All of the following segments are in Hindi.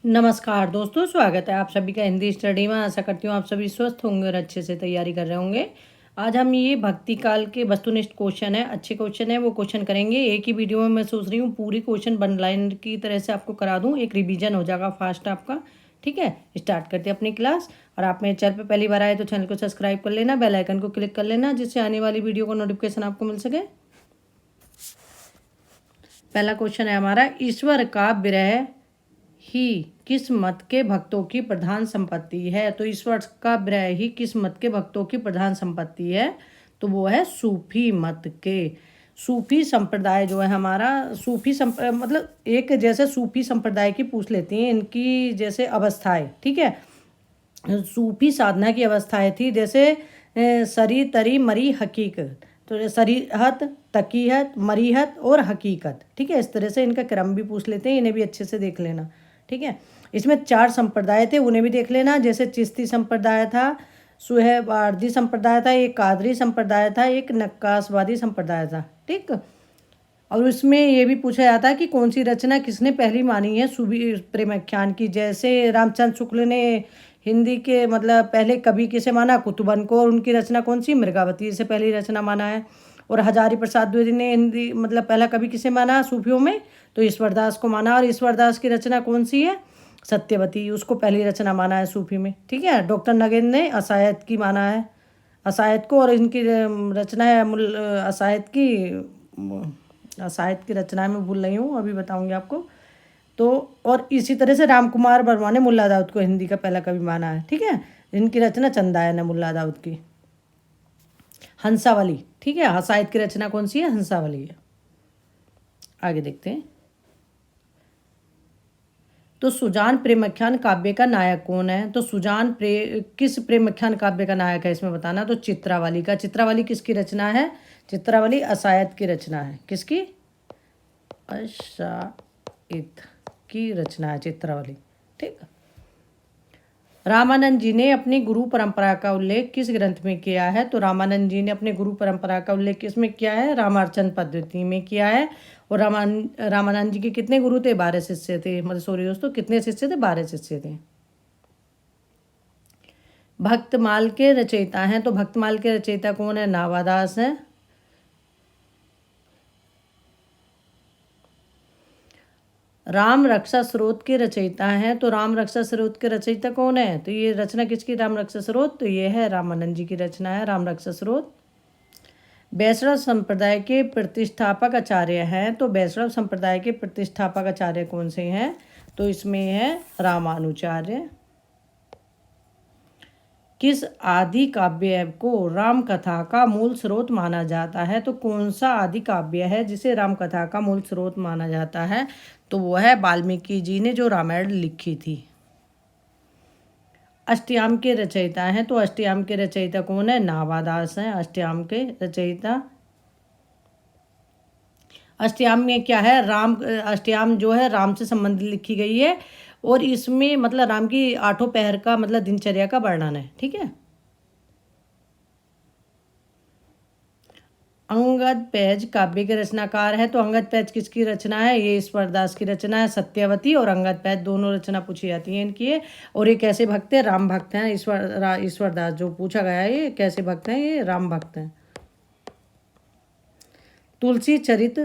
नमस्कार दोस्तों, स्वागत है आप सभी का हिंदी स्टडी में। आशा करती हूँ आप सभी स्वस्थ होंगे और अच्छे से तैयारी कर रहे होंगे। आज हम ये भक्ति काल के वस्तुनिष्ठ क्वेश्चन है, अच्छे क्वेश्चन है, वो क्वेश्चन करेंगे एक ही वीडियो में। मैं सोच रही हूँ पूरी क्वेश्चन वन लाइन की तरह से आपको करा दूँ, एक रिवीजन हो जाएगा फास्ट आपका। ठीक है, स्टार्ट करते हैं अपनी क्लास। और आप मेरे चैनल पर पहली बार आए तो चैनल को सब्सक्राइब कर लेना, बेल आइकन को क्लिक कर लेना, जिससे आने वाली वीडियो को नोटिफिकेशन आपको मिल सके। पहला क्वेश्चन है हमारा, ईश्वर का विरह ही किस मत के भक्तों की प्रधान संपत्ति है? तो ईश्वर का विरह ही किस मत के भक्तों की प्रधान संपत्ति है? तो वो है सूफी मत के। सूफी संप्रदाय जो है हमारा, मतलब एक जैसे सूफी संप्रदाय की पूछ लेती हैं इनकी जैसे अवस्थाएं। ठीक है, सूफी साधना की अवस्थाएं थी जैसे सरी तरी मरी हकीकत। तो सरीहत, तकीहत, मरीहत और हकीकत। ठीक है, इस तरह से इनका क्रम भी पूछ लेते हैं, इन्हें भी अच्छे से देख लेना। ठीक है, इसमें 4 संप्रदाय थे, उन्हें भी देख लेना। जैसे चिश्ती संप्रदाय था, सुहरावर्दी संप्रदाय था, एक कादरी संप्रदाय था, एक नक्काशवादी संप्रदाय था। ठीक, और उसमें ये भी पूछा जाता है कि कौन सी रचना किसने पहली मानी है सूफी प्रेमाख्यान की। जैसे रामचंद्र शुक्ल ने हिंदी के मतलब पहले कवि किसे माना? कुतुबन को। और उनकी रचना कौन सी? मृगावती से पहली रचना माना है। और हजारी प्रसाद द्विवेदी ने हिंदी मतलब पहला कवि किसे माना सूफियों में? तो ईश्वरदास को माना। और ईश्वरदास की रचना कौन सी है? सत्यवती, उसको पहली रचना माना है सूफी में। ठीक है, डॉक्टर नगेंद्र ने असायत की माना है, असायत को। और इनकी रचना है असायत की रचना में भूल रही हूँ, अभी बताऊंगी आपको। तो और इसी तरह से राम कुमार वर्मा ने मुल्ला दाऊद को हिंदी का पहला कवि माना है। ठीक है, इनकी रचना चंदायन है मुल्ला दाऊद की। हंसावली, ठीक है, असायत की रचना कौन सी है? हंसावली है। आगे देखते हैं। तो सुजान प्रेमाख्यान काव्य का नायक कौन है? तो किस प्रेमाख्यान काव्य का नायक है इसमें बताना। तो चित्रावली का। चित्रावली किसकी रचना है? चित्रावली असायत की रचना है। किसकी? असायत की रचना है चित्रावली। ठीक, रामानंद जी ने अपनी गुरु परंपरा का उल्लेख किस ग्रंथ में किया है? तो रामानंद जी ने अपने गुरु परंपरा का उल्लेख किस में किया है? रामार्चन पद्धति में किया है। और रामानंद जी के कितने गुरु थे? 12 शिष्य थे। मतलब सॉरी दोस्तों, कितने शिष्य थे? 12 शिष्य थे। भक्तमाल के रचयिता हैं, तो भक्तमाल के रचयिता कौन है? नावादास है। राम रक्षा स्रोत के रचयिता हैं, तो राम रक्षा स्रोत के रचयिता कौन है? तो ये रचना किसकी? राम रक्षा स्रोत। तो ये है रामानंद जी की रचना है, राम रक्षा स्रोत। वैष्णव संप्रदाय के प्रतिष्ठापक आचार्य हैं, तो वैष्णव संप्रदाय के प्रतिष्ठापक आचार्य कौन से हैं? तो इसमें है रामानुचार्य। किस आदि काव्य को राम कथा का मूल स्रोत माना जाता है? तो कौन सा आदि काव्य है जिसे राम कथा का मूल स्रोत माना जाता है? तो वो है वाल्मीकि जी ने जो रामायण लिखी थी। अष्टयाम के रचयिता हैं, तो अष्टयाम के रचयिता कौन है? नावादास हैं अष्टयाम के रचयिता। अष्टयाम में क्या है? अष्टयाम जो है राम से संबंधित लिखी गई है। और इसमें मतलब राम की 8 पहर का मतलब दिनचर्या का वर्णन है। ठीक है, अंगद पैज काव्य के रचनाकार है, तो अंगद पैज किसकी रचना है? ये ईश्वरदास की रचना है। सत्यवती और अंगद पैज दोनों रचना पूछी जाती हैं इनकी है। और ये कैसे भक्त हैं? राम भक्त हैं। ईश्वरदास जो पूछा गया है, ये कैसे भक्त हैं? ये राम भक्त हैं। तुलसी चरित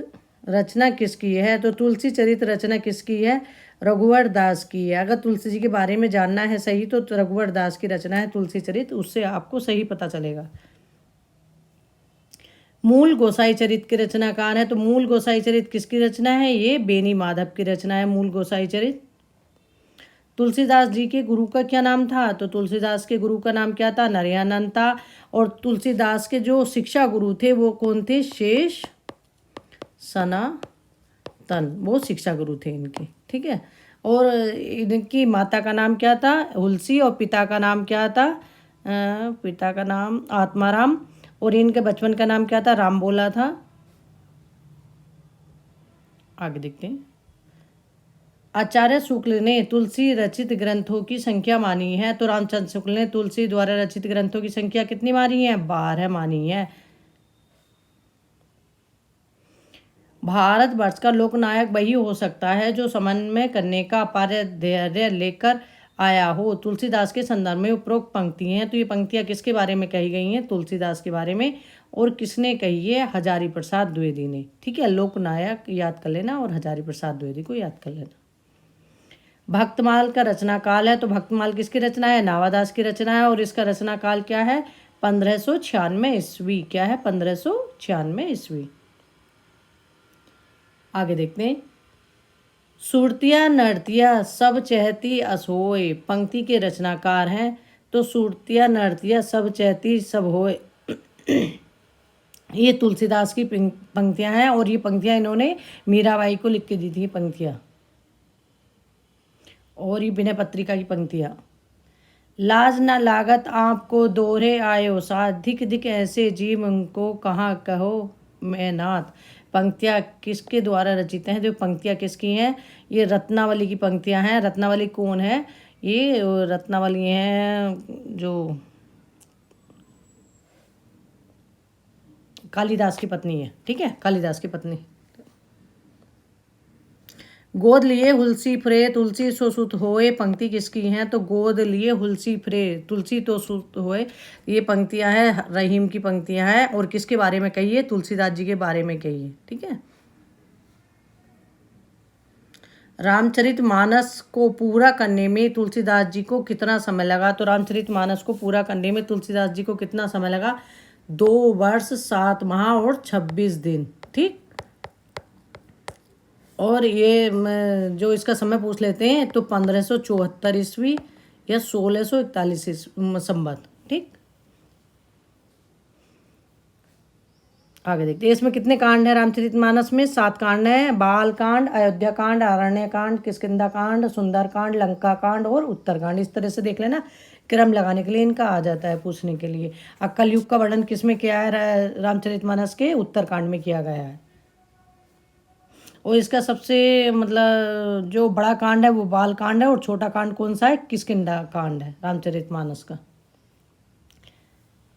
रचना किसकी है? तो तुलसी चरित रचना किसकी है? रघुवर दास की है। अगर तुलसी जी के बारे में जानना है सही तो रघुवर दास की रचना है तुलसी चरित, उससे आपको सही पता चलेगा। मूल गोसाई चरित के रचनाकार है, तो मूल गोसाई चरित किसकी रचना है? ये बेनी माधव की रचना है मूल गोसाई चरित। तुलसीदास जी के गुरु का क्या नाम था? तो तुलसीदास के गुरु का नाम क्या था? नरयानंद था। और तुलसीदास के जो शिक्षा गुरु थे वो कौन थे? शेष सनातन, वो शिक्षा गुरु थे इनके। ठीक है, और इनकी माता का नाम क्या था? हुलसी। और पिता का नाम क्या था? पिता का नाम आत्माराम। और इनके बचपन का नाम क्या था? राम बोला था। आगे देखते हैं। आचार्य शुक्ल ने तुलसी रचित ग्रंथों की संख्या मानी है, तो रामचंद्र शुक्ल ने तुलसी द्वारा रचित ग्रंथों की संख्या कितनी मानी है? 12 मानी है। भारतवर्ष का लोकनायक वही हो सकता है जो समन्वय करने का अपार धैर्य लेकर आया हो। तुलसीदास के संदर्भ में उपरोक्त पंक्ति हैं, तो ये पंक्तियां किसके बारे में कही गई हैं? तुलसीदास के बारे में। और किसने कही है? हजारी प्रसाद द्विवेदी ने। ठीक है, लोकनायक याद कर लेना और हजारी प्रसाद द्विवेदी को याद कर लेना। भक्तमाल का रचना काल है, तो भक्तमाल किसकी रचना है? नावादास की रचना है। और इसका रचना काल क्या है? 1596 ईस्वी। क्या है? 1596 ईस्वी। आगे देखते हैं। सुरतिया नर्तिया सब चहती असोए, पंक्ति के रचनाकार हैं, तो सुरतिया नर्तिया सब चहती सब होए ये तुलसीदास की पंक्तियां हैं। और ये पंक्तियां इन्होंने मीराबाई को लिख के दी थी पंक्तियां। और ये विनय पत्रिका की पंक्तियां। लाज न लागत आपको दोहरे आयो साथ, धिक धिक ऐसे जीव उनको कहाँ कहो मैं नाथ। पंक्तियाँ किसके द्वारा रचित हैं? जो पंक्तियाँ किसकी हैं? ये रत्नावली की पंक्तियाँ हैं। रत्नावली कौन है? ये रत्नावली हैं जो कालिदास की पत्नी है। ठीक है, कालिदास की पत्नी। गोद लिए हुलसी फ्रे तुलसी सो सुत होए, पंक्ति किसकी हैं? तो गोद लिए हुलसी फ्रे तुलसी तो सुत होए, ये पंक्तियां हैं, रहीम की पंक्तियां हैं। और किसके बारे में कही है? तुलसीदास जी के बारे में कही है। ठीक है। रामचरितमानस को पूरा करने में तुलसीदास जी को कितना समय लगा? तो रामचरितमानस को पूरा करने में तुलसीदास जी को कितना समय लगा? 2 वर्ष 7 माह और 26 दिन। ठीक। और ये जो इसका समय पूछ लेते हैं तो 1574 ईस्वी या 1641 संवत। ठीक। आगे देखते हैं। इसमें कितने कांड है रामचरितमानस में? 7 कांड है। बाल कांड, अयोध्या कांड, अरण्य कांड, किष्किंधा कांड, सुंदर कांड, लंका कांड और उत्तरकांड। इस तरह से देख लेना, क्रम लगाने के लिए इनका आ जाता है पूछने के लिए। कलयुग का वर्णन किस में किया है? रामचरितमानस के उत्तरकांड में किया गया है। और इसका सबसे मतलब जो बड़ा कांड है वो बाल कांड है, और छोटा कांड कौन सा है? किष्किंधा कांड है रामचरितमानस का।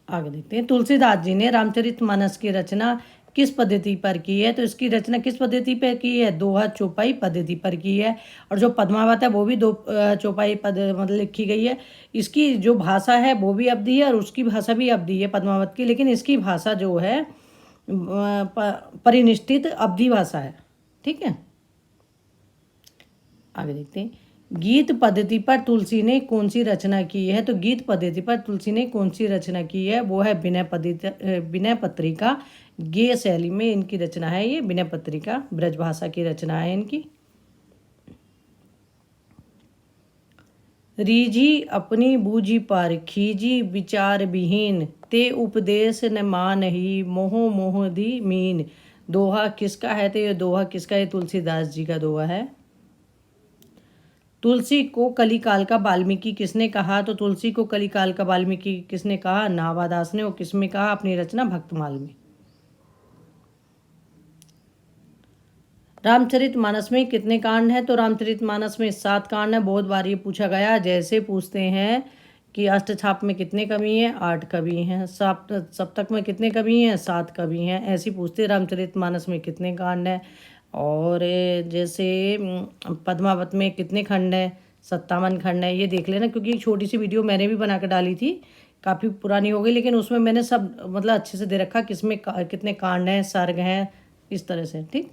आगे देखते हैं। तुलसीदास जी ने रामचरितमानस की रचना किस पद्धति पर की है? तो इसकी रचना किस पद्धति पर की है? दोहा चौपाई पद्धति पर की है। और जो पद्मावत है वो भी 2 चौपाई पद मतलब लिखी गई है। इसकी जो भाषा है वो भी अवधी है और उसकी भाषा भी अवधी है पद्मावत की, लेकिन इसकी भाषा जो है परिनिष्ठित अवधी भाषा है। ठीक है। आगे देखते हैं। गीत पद्धति पर तुलसी ने कौन सी रचना की है? तो गीत पद्धति पर तुलसी ने कौन सी रचना की है? वो है विनय पत्रिका। गेय शैली में इनकी रचना है। ये विनय पत्रिका ब्रजभाषा की रचना है इनकी। रीझी अपनी बूझी पर खीजी विचार विहीन, ते उपदेश न मानही मोह मोह दी मीन। दोहा किसका है? तो ये दोहा किसका है? तुलसीदास जी का दोहा है। तुलसी को कलिकाल का वाल्मीकि किसने कहा? तो तुलसी को कलिकाल का वाल्मीकि किसने कहा? नावादास ने। और किसमें कहा? अपनी रचना भक्तमाल में। रामचरितमानस में कितने कांड हैं? तो रामचरितमानस में 7 कांड है। बहुत बार ये पूछा गया, जैसे पूछते हैं कि अष्टछाप में कितने कवि हैं? 8 कवि हैं। सप्तक में कितने कवि हैं? 7 कवि हैं। ऐसे पूछते रामचरितमानस में कितने कांड हैं। और जैसे पद्मावत में कितने खंड हैं? 57 खंड है। ये देख लेना, क्योंकि एक छोटी सी वीडियो मैंने भी बना कर डाली थी, काफ़ी पुरानी हो गई, लेकिन उसमें मैंने सब मतलब अच्छे से दे रखा किसमें कितने कांड हैं, सर्ग हैं, इस तरह से। ठीक।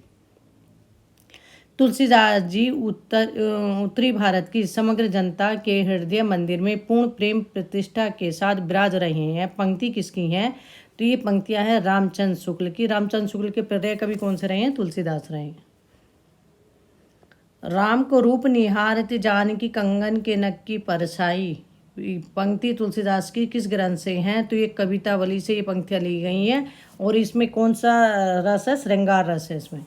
तुलसीदास जी उत्तरी भारत की समग्र जनता के हृदय मंदिर में पूर्ण प्रेम प्रतिष्ठा के साथ विराज रहे हैं। पंक्ति किसकी हैं? तो ये पंक्तियां हैं रामचंद्र शुक्ल की। रामचंद्र शुक्ल के प्रिय कवि कौन से रहे हैं? तुलसीदास रहे हैं। राम को रूप निहारत जानकी कंगन के नक की परछाई, पंक्ति तुलसीदास की किस ग्रंथ से हैं? तो ये कवितावली से ये पंक्तियां ली गई हैं। और इसमें कौन सा रस है? श्रृंगार रस है इसमें।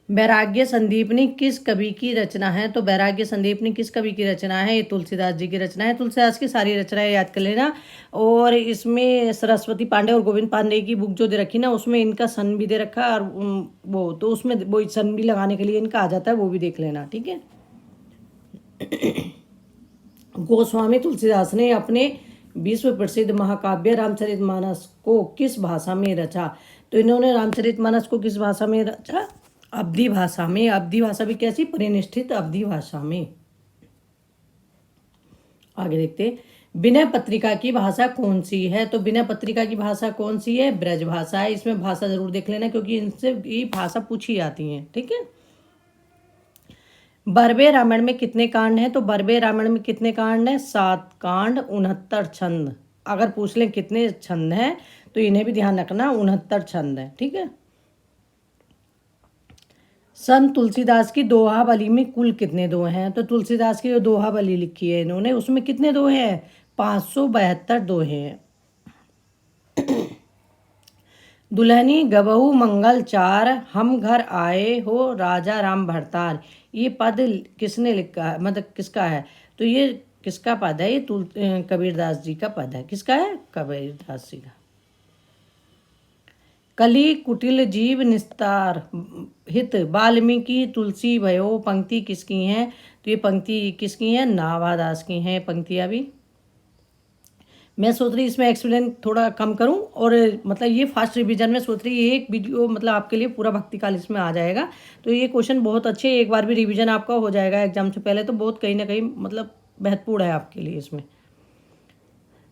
वैराग्य संदीपनी किस कवि की रचना है? तो वैराग्य संदीपनी किस कवि की रचना है? ये तुलसीदास जी की रचना है। तुलसीदास की सारी रचनाएं याद कर लेना। और इसमें सरस्वती पांडे और गोविंद पांडे की बुक जो दे रखी ना, उसमें इनका सन भी दे रखा है। और वो तो उसमें वो सन भी लगाने के लिए इनका आ जाता है, वो भी देख लेना। ठीक है। गोस्वामी तुलसीदास ने अपने विश्व प्रसिद्ध महाकाव्य रामचरितमानस को किस भाषा में रचा? तो इन्होंने रामचरितमानस को किस भाषा में रचा? अवधी भाषा में। अवधी भाषा भी कैसी? परिनिष्ठित अवधी भाषा में। आगे देखते, विनय पत्रिका की भाषा कौन सी है? तो विनय पत्रिका की भाषा कौन सी है? ब्रज भाषा है। इसमें भाषा जरूर देख लेना क्योंकि इनसे ये भाषा पूछी जाती है। ठीक है। बरबे रामायण में कितने कांड हैं? तो बरबे रामायण में कितने कांड हैं? 7 कांड, 69 छंद। अगर पूछ लें कितने छंद हैं तो इन्हें भी ध्यान रखना, 69 छंद हैं। ठीक है। संत तुलसीदास की दोहावली में कुल कितने दोहे हैं? तो तुलसीदास की जो दोहावली लिखी है इन्होंने, उसमें कितने दोहे हैं? 572 दोहे हैं। दुल्हनी गबहू मंगल चार, हम घर आए हो राजा राम भरतार। ये पद किसने लिखा है, मतलब किसका है? तो ये किसका पद है? ये कबीरदास जी का पद है। किसका है? कबीरदास जी का। कली कुटिल जीव निस्तार हित, वाल्मीकि तुलसी भयो। पंक्ति किसकी है? तो ये पंक्ति किसकी है? नावादास की हैं पंक्तियाँ भी। मैं सोच रही इसमें एक्सप्लेन थोड़ा कम करूं, और मतलब ये फास्ट रिवीजन में सोच रही एक वीडियो मतलब आपके लिए पूरा भक्तिकाल इसमें आ जाएगा। तो ये क्वेश्चन बहुत अच्छे, एक बार भी रिवीजन आपका हो जाएगा एग्जाम से पहले, तो बहुत कहीं ना कहीं मतलब महत्वपूर्ण है आपके लिए इसमें।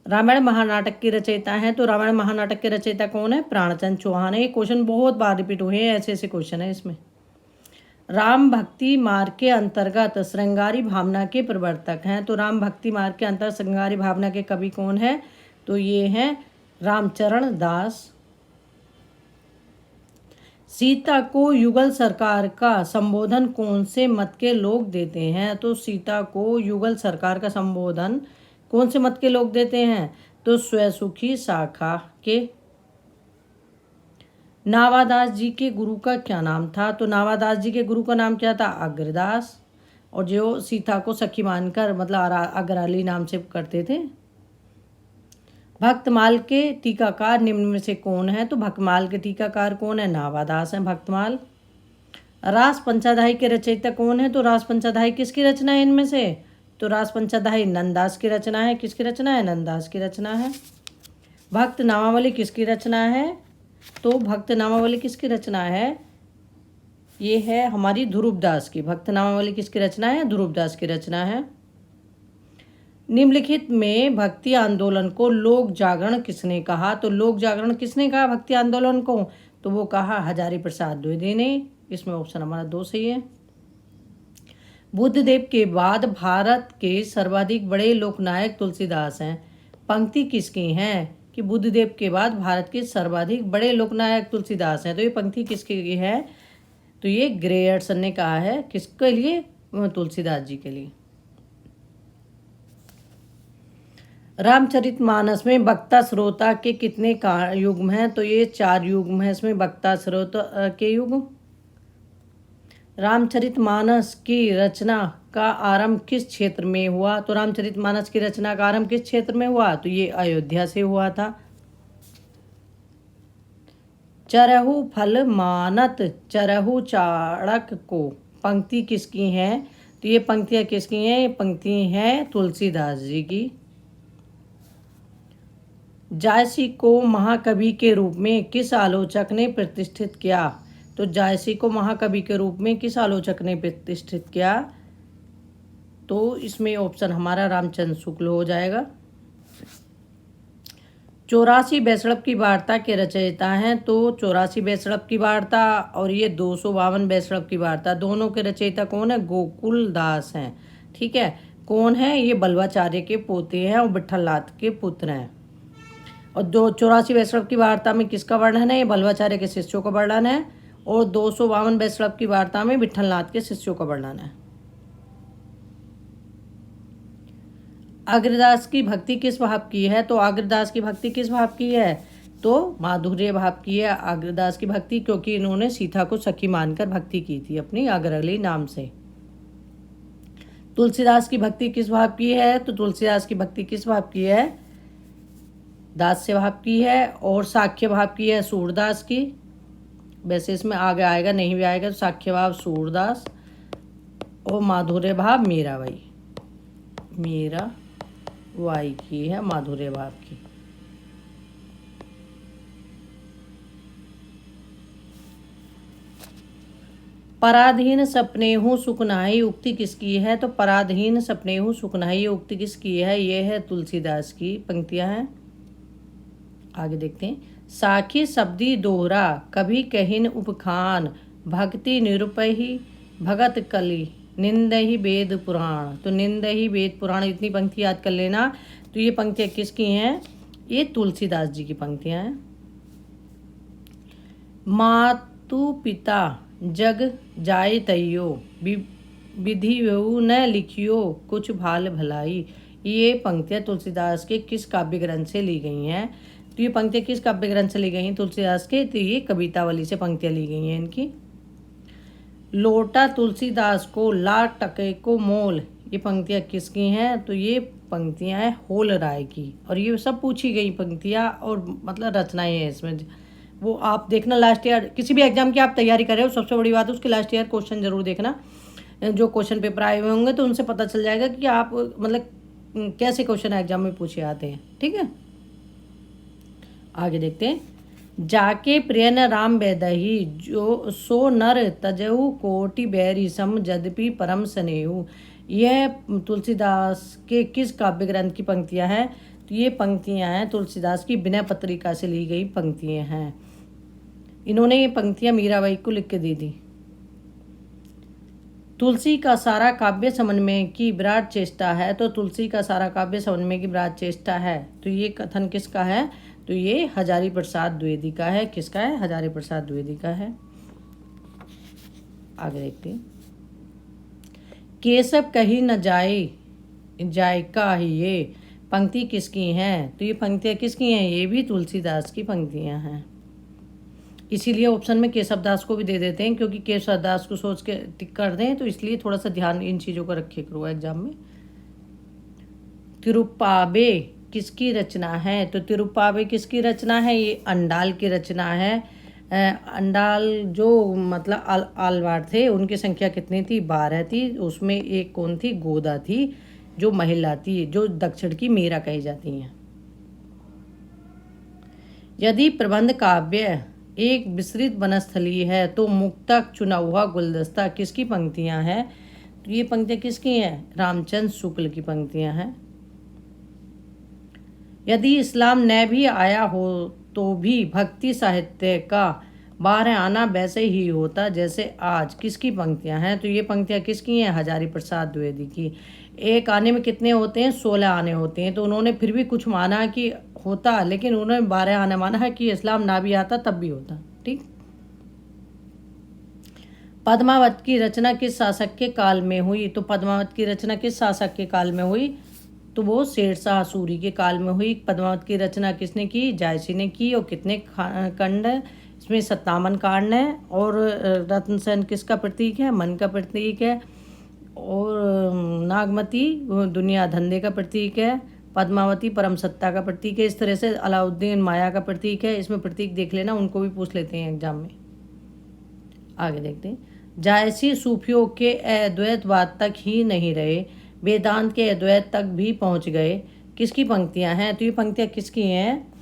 रामायण महानाटक की रचयिता है, तो रामायण महानाटक के रचयिता कौन है? प्राणचंद चौहान है। ये क्वेश्चन बहुत बार रिपीट हुए हैं, ऐसे ऐसे क्वेश्चन है इसमें। राम भक्ति मार्ग के अंतर्गत श्रृंगारी भावना के प्रवर्तक हैं, तो राम भक्ति मार्ग के अंतर्गत श्रृंगारी भावना के कवि कौन है? तो ये हैं रामचरण दास। सीता को युगल सरकार का संबोधन कौन से मत के लोग देते हैं? तो सीता को युगल सरकार का संबोधन कौन से मत के लोग देते हैं? तो स्वसुखी शाखा के। नावादास जी के गुरु का क्या नाम था? तो नावादास जी के गुरु का नाम क्या था? अग्रदास। और जो सीता को सखी मानकर मतलब अग्रवाली नाम से करते थे। भक्तमाल के टीकाकार निम्न में से कौन है? तो भक्तमाल के टीकाकार कौन है? नावादास है भक्तमाल। रास पंचाध्यायी के रचयिता कौन है? तो रास पंचाध्यायी किसकी रचना है इनमें से? तो रास पंचाध्यायी नंददास की रचना है। किसकी रचना है? नंददास की रचना है। भक्त नामावली किसकी रचना है? तो भक्त नामावली किसकी रचना है? ये है हमारी ध्रुवदास की। भक्त नामावली किसकी रचना है? ध्रुवदास की रचना है। निम्नलिखित में भक्ति आंदोलन को लोक जागरण किसने कहा? तो लोक जागरण किसने कहा भक्ति आंदोलन को? तो वो कहा हजारी प्रसाद द्विवेदी ने। इसमें ऑप्शन हमारा 2 सही है। बुद्धदेव के बाद भारत के सर्वाधिक बड़े लोकनायक तुलसीदास हैं। पंक्ति किसकी है कि बुद्धदेव के बाद भारत के सर्वाधिक बड़े लोकनायक तुलसीदास हैं? तो ये पंक्ति किसकी है? तो ये ग्रेयर्सन ने कहा है। किसके लिए? तुलसीदास जी के लिए। रामचरितमानस में वक्ता श्रोता के कितने युग्म हैं? तो ये 4 युग्म हैं इसमें, वक्ता श्रोता के युग्म। रामचरितमानस की रचना का आरंभ किस क्षेत्र में हुआ? तो रामचरितमानस की रचना का आरंभ किस क्षेत्र में हुआ? तो ये अयोध्या से हुआ था। चरहु फल मानत चरहु चाणक को, पंक्ति किसकी है? तो ये पंक्तियाँ किसकी हैं? ये पंक्ति हैं तुलसीदास जी की। जायसी को महाकवि के रूप में किस आलोचक ने प्रतिष्ठित किया? तो जायसी को महाकवि के रूप में किस आलोचक ने प्रतिष्ठित किया? तो इसमें ऑप्शन हमारा रामचंद्र शुक्ल हो जाएगा। 84 वैष्णव की वार्ता के रचयिता हैं, तो 84 वैष्णव की वार्ता और ये 252 वैष्णव की वार्ता, दोनों के रचयिता कौन है? गोकुल दास हैं। ठीक है। कौन है? ये बल्वाचार्य के पोते हैं और विठलनाथ के पुत्र हैं। और 84 वैष्णव की वार्ता में किसका वर्णन है? ये बल्वाचार्य के शिष्यों का वर्णन है। और 252 वैष्णव की वार्ता में विठलनाथ के शिष्यों का वर्णन है। अग्रदास की भक्ति किस भाव की है? तो अग्रदास की भक्ति किस भाव की है? तो माधुर्य भाव की है अग्रदास की भक्ति, क्योंकि इन्होंने सीता को सखी मानकर भक्ति की थी अपनी अग्रवली नाम से। तुलसीदास की भक्ति किस भाव की है? तो तुलसीदास की भक्ति किस भाव की है? दास्य भाव की है। और साख्य भाव की है सूरदास की। वैसे इसमें आगे आएगा, नहीं भी आएगा, तो साख्य भाव सूरदास और माधुर्य भाव मीराबाई। वाई की है, माधुर्य भाव की। पराधीन सपनेहु सुखनाई उक्ति किसकी है? तो पराधीन सपनेहु सुखनाई उक्ति किसकी है? ये है तुलसीदास की पंक्तियां हैं। आगे देखते हैं। साखी शब्दी दोहरा कभी कहिन उपखान, भक्ति निरुपहि भगत कली निंदहि वेद पुराण। तो निंदहि वेद पुराण, इतनी पंक्ति याद कर लेना। तो ये पंक्तियां किसकी हैं? ये तुलसीदास जी की पंक्तियां हैं। मातु पिता जग जाय तैयो, विधि न लिखियो कुछ भाल भलाई। ये पंक्तियां तुलसीदास के किस काव्य ग्रंथ से ली गई हैं? तो ये पंक्तियां किस काव्य ग्रंथ से ली गई हैं तुलसीदास के? तो ये कवितावली से पंक्तियां ली गई हैं इनकी। लोटा तुलसीदास को लाख टके को मोल, ये पंक्तियां किसकी हैं? तो ये पंक्तियां हैं होल राय की। और ये सब पूछी गई पंक्तियां और मतलब रचनाएं हैं इसमें। वो आप देखना लास्ट ईयर किसी भी एग्जाम की आप तैयारी कर रहे हो, सबसे बड़ी बात है उसके लास्ट ईयर क्वेश्चन जरूर देखना। जो क्वेश्चन पेपर आए हुए होंगे तो उनसे पता चल जाएगा कि आप मतलब कैसे क्वेश्चन एग्जाम में पूछे आते हैं। ठीक है, आगे देखते हैं। जाके प्रिय न राम बेदही, जो सो नर तजहु कोटि बैरी सम जद्यपि परम स्नेहु। यह तुलसीदास के किस काव्य ग्रंथ की पंक्तियां हैं? तो ये पंक्तियां हैं तुलसीदास की विनय पत्रिका से ली गई पंक्तियां हैं। इन्होंने ये पंक्तियां मीराबाई को लिख के दी थी। तुलसी का सारा काव्य समन्वय की विराट चेष्टा है। तो तुलसी का सारा काव्य समन्वय की विराट चेष्टा है। तो ये कथन किसका है? तो ये हजारी प्रसाद द्विवेदी का है। किसका है? हजारी प्रसाद द्विवेदी का है। आगे देखते हैं। केशव कहीं न जाए जायका ही, ये पंक्ति किसकी हैं? तो ये पंक्तियां किसकी हैं? ये भी तुलसीदास की पंक्तियां हैं। इसीलिए ऑप्शन में केशव दास को भी दे देते हैं, क्योंकि केशव दास को सोच के टिक कर दें, तो इसलिए थोड़ा सा ध्यान इन चीज़ों का रखे करो एग्जाम में। तिरुप्पावे किसकी रचना है? तो तिरुप्पावे किसकी रचना है? ये अंडाल की रचना है। अंडाल जो मतलब आलवार थे, उनकी संख्या कितनी थी? 12 थी। उसमें एक कौन थी? गोदा थी, जो महिला थी, जो दक्षिण की मीरा कही जाती हैं। यदि प्रबंध काव्य एक विस्तृत वनस्थली है तो मुक्तक चुना हुआ गुलदस्ता किसकी पंक्तियां हैं? तो ये पंक्तियां किसकी हैं? रामचंद्र शुक्ल की पंक्तियां हैं। यदि इस्लाम न भी आया हो तो भी भक्ति साहित्य का बाहर आना वैसे ही होता जैसे आज, किसकी पंक्तियां हैं? तो ये पंक्तियां किसकी हैं? हजारी प्रसाद द्विवेदी की। एक आने में कितने होते हैं? 16 आने होते हैं। तो उन्होंने फिर भी कुछ माना कि होता, लेकिन उन्होंने 12 आने माना है कि इस्लाम ना भी आता तब भी होता। ठीक। पद्मावत की रचना किस शासक के काल में हुई? तो पद्मावत की रचना किस शासक के काल में हुई? तो वो शेरशाह सूरी के काल में हुई। पद्मावत की रचना किसने की? जायसी ने की। और कितने खंड है इसमें? 57 कांड है। और रत्नसेन किसका प्रतीक है? मन का प्रतीक है। और नागमती दुनिया धंधे का प्रतीक है। पद्मावती परम सत्ता का प्रतीक है। इस तरह से अलाउद्दीन माया का प्रतीक है। इसमें प्रतीक देख लेना, उनको भी पूछ लेते हैं एग्जाम में। आगे देखते हैं। जायसी सूफियों के अद्वैतवाद तक ही नहीं रहे, वेदांत के अद्वैत तक भी पहुंच गए। किसकी पंक्तियां हैं? तो ये पंक्तियां किसकी हैं?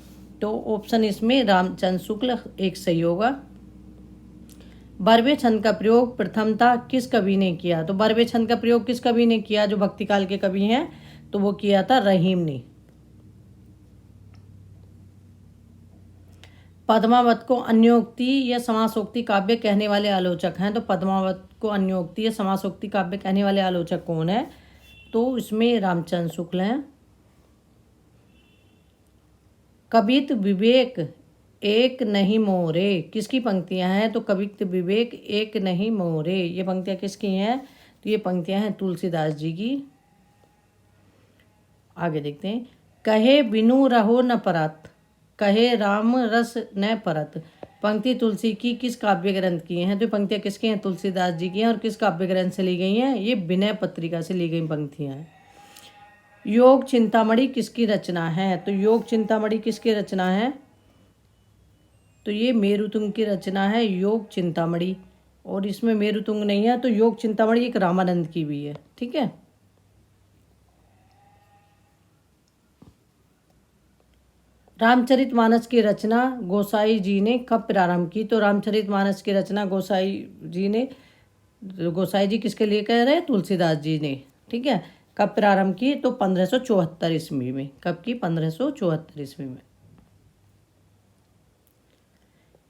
तो ऑप्शन इसमें रामचंद्र शुक्ल एक सही होगा। बरवे छंद का प्रयोग प्रथमतः किस कवि ने किया? तो बरवे छंद का प्रयोग किस कवि ने किया? जो भक्ति काल के कवि हैं, तो वो किया था रहीम ने। पद्मावत को अन्योक्ति या समासोक्ति काव्य कहने वाले आलोचक हैं। तो पद्मावत को अन्योक्ति या समासोक्ति काव्य कहने वाले आलोचक कौन है? तो इसमें रामचंद्र शुक्ल हैं। कवित विवेक एक नहीं मोरे, किसकी पंक्तियां हैं? तो कवित विवेक एक नहीं मोरे, ये पंक्तियां किसकी हैं? तो ये पंक्तियां हैं तुलसीदास जी की। आगे देखते हैं। कहे बिनु रहो न परत, कहे राम रस न परत, पंक्ति तुलसी की किस काव्य ग्रंथ की हैं? तो पंक्तियां किसकी हैं? तुलसीदास जी की हैं। और किस काव्य ग्रंथ से ली गई हैं? ये विनय पत्रिका से ली गई पंक्तियां हैं। योग चिंतामणि किसकी रचना है? तो योग चिंतामणि किसकी रचना है? तो ये मेरुतुंग की रचना है, योग चिंतामणि। और इसमें मेरुतुंग नहीं है, तो योग चिंतामणि एक रामानंद की भी है। ठीक है। रामचरितमानस की रचना गोसाई जी ने कब प्रारंभ की? तो रामचरितमानस की रचना गोसाई जी किसके लिए कह रहे हैं? तुलसीदास जी ने। ठीक है, कब प्रारंभ की? तो 1574 ईस्वी में। कब की? 1574 ईस्वी में।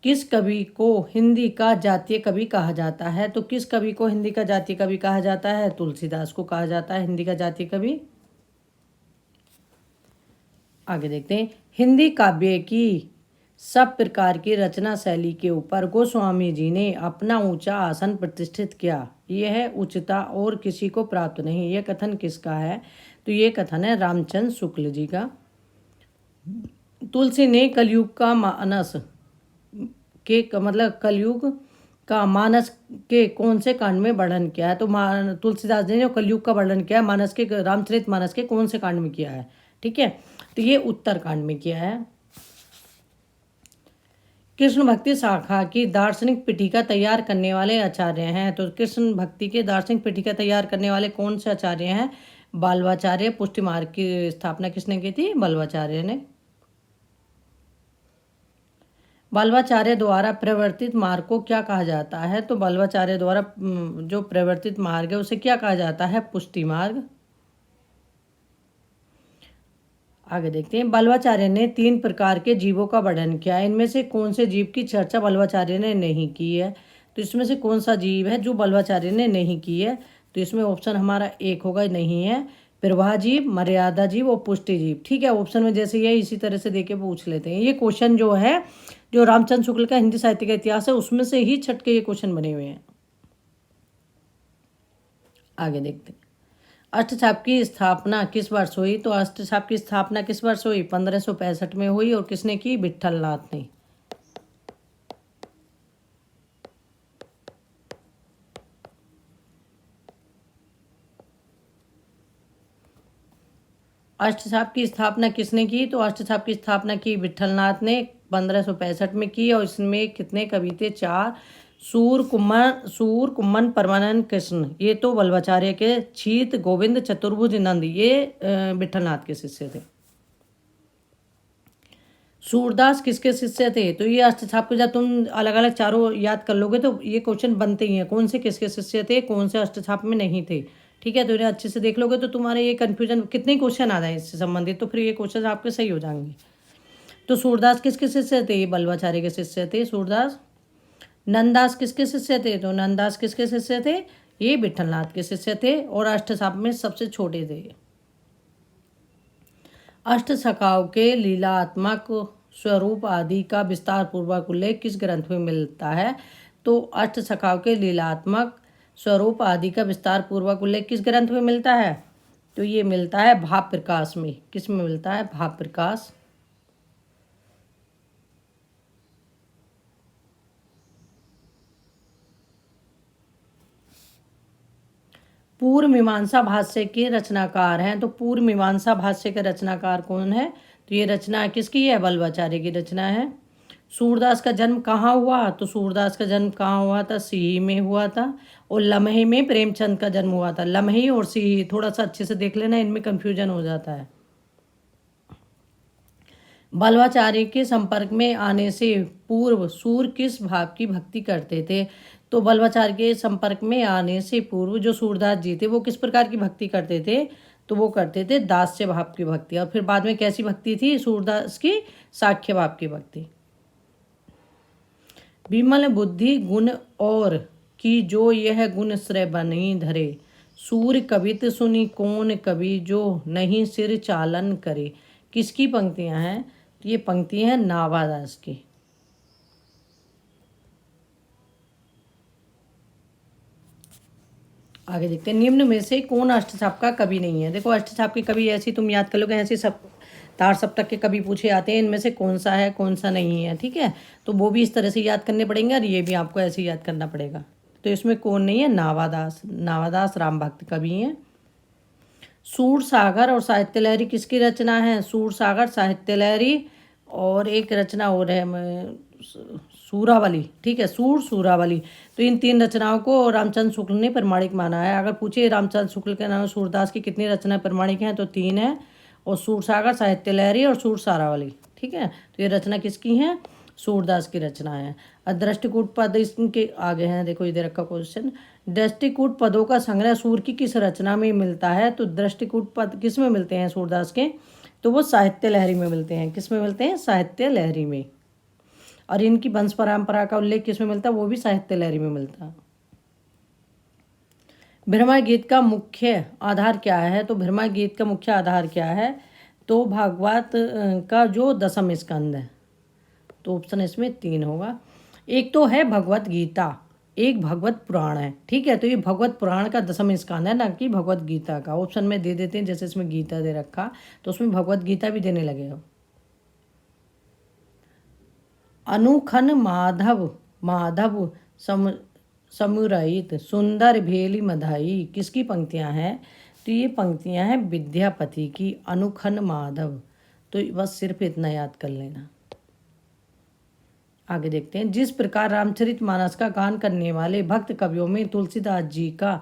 किस कवि को हिंदी का जातीय कवि कहा जाता है? तो किस कवि को हिंदी का जातीय कवि कहा जाता है? तुलसीदास को कहा जाता है हिंदी का जातीय कवि। आगे देखते हैं, हिंदी काव्य की सब प्रकार की रचना शैली के ऊपर गोस्वामी जी ने अपना ऊंचा आसन प्रतिष्ठित किया। यह उच्चता और किसी को प्राप्त नहीं। यह कथन किसका है? तो ये कथन है रामचंद्र शुक्ल जी का। तुलसी ने कलयुग का मानस के मतलब कलयुग का मानस के कौन से कांड में वर्णन किया है? तो तुलसीदास जी ने जो कलयुग का वर्णन किया है मानस के, रामचरित मानस के कौन से कांड में किया है? ठीक है, तो ये उत्तर कांड में किया है। कृष्ण भक्ति शाखा की दार्शनिक पीठिका तैयार करने वाले आचार्य हैं। तो कृष्ण भक्ति के दार्शनिक पीठिका तैयार करने वाले कौन से आचार्य हैं? बल्लवाचार्य। पुष्टि मार्ग की स्थापना किसने की थी? बल्लवाचार्य ने। बल्लवाचार्य द्वारा प्रवर्तित मार्ग को क्या कहा जाता है? तो बल्लवाचार्य द्वारा जो प्रवर्तित मार्ग है उसे क्या कहा जाता है? पुष्टि मार्ग। आगे देखते हैं, बल्लवाचार्य ने 3 प्रकार के जीवों का वर्णन किया। इनमें से कौन से जीव की चर्चा बल्लवाचार्य ने नहीं की है? तो इसमें से कौन सा जीव है जो बल्लवाचार्य ने नहीं की है? तो इसमें ऑप्शन हमारा एक होगा, नहीं है। प्रवाह जीव, मर्यादा जीव और पुष्टि जीव। ठीक है, ऑप्शन में जैसे ये इसी तरह से देके पूछ लेते हैं। ये क्वेश्चन जो है, जो रामचंद्र शुक्ल का हिंदी साहित्य का इतिहास है उसमें से ही छट के ये क्वेश्चन बने हुए हैं। आगे देखते हैं, अष्टछाप की स्थापना किस वर्ष हुई? तो अष्टछाप की स्थापना किस वर्ष हुई? 1565 में हुई। और किसने की? विठल नाथ ने। अष्टछाप की स्थापना किसने की? तो अष्टछाप की स्थापना की विठल नाथ ने 1565 में की। और इसमें कितने कवि थे? 4। सूर कुम्मन परमानंद कृष्ण, ये तो बल्लवाचार्य के। छीत गोविंद चतुर्भुज नंद, ये विठल नाथ के शिष्य थे। सूरदास किसके शिष्य थे? तो ये अष्टछाप को जब तुम अलग अलग चारों याद कर लोगे तो ये क्वेश्चन बनते ही हैं, कौन से किसके शिष्य थे, कौन से अष्टछाप में नहीं थे। ठीक है, तो इन्हें अच्छे से देख लोगे तो तुम्हारे ये कन्फ्यूजन, कितने क्वेश्चन आ जाए इससे संबंधित, तो फिर ये क्वेश्चन आपके सही हो जाएंगे। तो सूरदास किसके शिष्य थे? ये बल्लवाचार्य के शिष्य थे सूरदास। नंददास किसके शिष्य थे? तो नंददास किसके शिष्य थे? ये विठलनाथ के शिष्य थे और अष्टछाप में सबसे छोटे थे। अष्टसखाओं के लीलात्मक स्वरूप आदि का विस्तार पूर्वक उल्लेख किस ग्रंथ में मिलता है? तो अष्टसखाओं के लीलात्मक स्वरूप आदि का विस्तार पूर्वक उल्लेख किस ग्रंथ में मिलता है? तो ये मिलता है भाव प्रकाश में। किस में मिलता है? भाव प्रकाश। पूर्व मीमांसा भाष्य के रचनाकार हैं। तो पूर्व मीमांसा भाष्य के रचनाकार कौन है? तो ये रचना किसकी है? बल्लवाचार्य की रचना है। सूरदास का जन्म कहाँ हुआ? तो सूरदास का जन्म कहाँ हुआ था? सीही में हुआ था। और लम्हे में प्रेमचंद का जन्म हुआ था। लम्हे और सीही थोड़ा सा अच्छे से देख लेना, इनमें कंफ्यूजन हो जाता है। बल्लवाचार्य के संपर्क में आने से पूर्व सूर किस भाव की भक्ति करते थे? तो बल्लवाचार्य के संपर्क में आने से पूर्व जो सूरदास जी थे वो किस प्रकार की भक्ति करते थे? तो वो करते थे दास्य भाव की भक्ति। और फिर बाद में कैसी भक्ति थी सूरदास की? साख्य भाव की भक्ति। विमल बुद्धि गुण और की जो यह गुण श्रेय बनी धरे, सूर कवित सुनी कौन कवि जो नहीं सिर चालन करे। किसकी पंक्तियां हैं? ये पंक्तियां हैं नावादास की। आगे देखते हैं, निम्न में से कौन अष्टछाप का कवि नहीं है? देखो अष्टछाप के कवि ऐसी तुम याद कर लोगे, ऐसे सब तार सप्तक के कवि पूछे आते हैं, इनमें से कौन सा है कौन सा नहीं है। ठीक है, तो वो भी इस तरह से याद करने पड़ेंगे और ये भी आपको ऐसे याद करना पड़ेगा। तो इसमें कौन नहीं है? नावादास। नावादास राम भक्त कवि हैं। सूर सागर और साहित्य लहरी किसकी रचना है? सूर सागर, साहित्य लहरी और एक रचना और है सूरावली। ठीक है, सूरावली। तो इन 3 रचनाओं को रामचंद्र शुक्ल ने प्रमाणिक माना है। अगर पूछे रामचंद्र शुक्ल के नाम सूरदास की कितनी रचनाएं प्रमाणिक हैं तो 3 है। और सूरसागर साहित्य लहरी और सूर सारावली। ठीक है, तो ये रचना किसकी है? सूरदास की रचना है। और दृष्टिकूट पद इसके आगे हैं, देखो इधर का क्वेश्चन, दृष्टिकूट पदों का संग्रह सूर की किस रचना में मिलता है? तो दृष्टिकूट पद किस में मिलते हैं सूरदास के? तो वो साहित्य लहरी में मिलते हैं। किस में मिलते हैं? साहित्य लहरी में। और इनकी वंश परंपरा का उल्लेख किस में मिलता है? वो भी साहित्य लहरी में मिलता है। भ्रमर गीत का मुख्य आधार क्या है? तो भ्रमर गीत का मुख्य आधार क्या है? तो भागवत का जो दसम स्कंद है। तो ऑप्शन इसमें 3 होगा। एक तो है भगवत गीता, एक भगवत पुराण है। ठीक है, तो ये भगवत पुराण का दसम स्कंद है, ना कि भगवत गीता का। ऑप्शन में दे देते हैं, जैसे इसमें गीता दे रखा तो उसमें भगवत गीता भी देने लगे हो। अनुखन माधव माधव समुराइत सुंदर भेली मधाई किसकी पंक्तियां हैं? तो ये पंक्तियां हैं विद्यापति की, अनुखन माधव। तो बस सिर्फ इतना याद कर लेना। आगे देखते हैं। जिस प्रकार रामचरितमानस का गान करने वाले भक्त कवियों में तुलसीदास जी का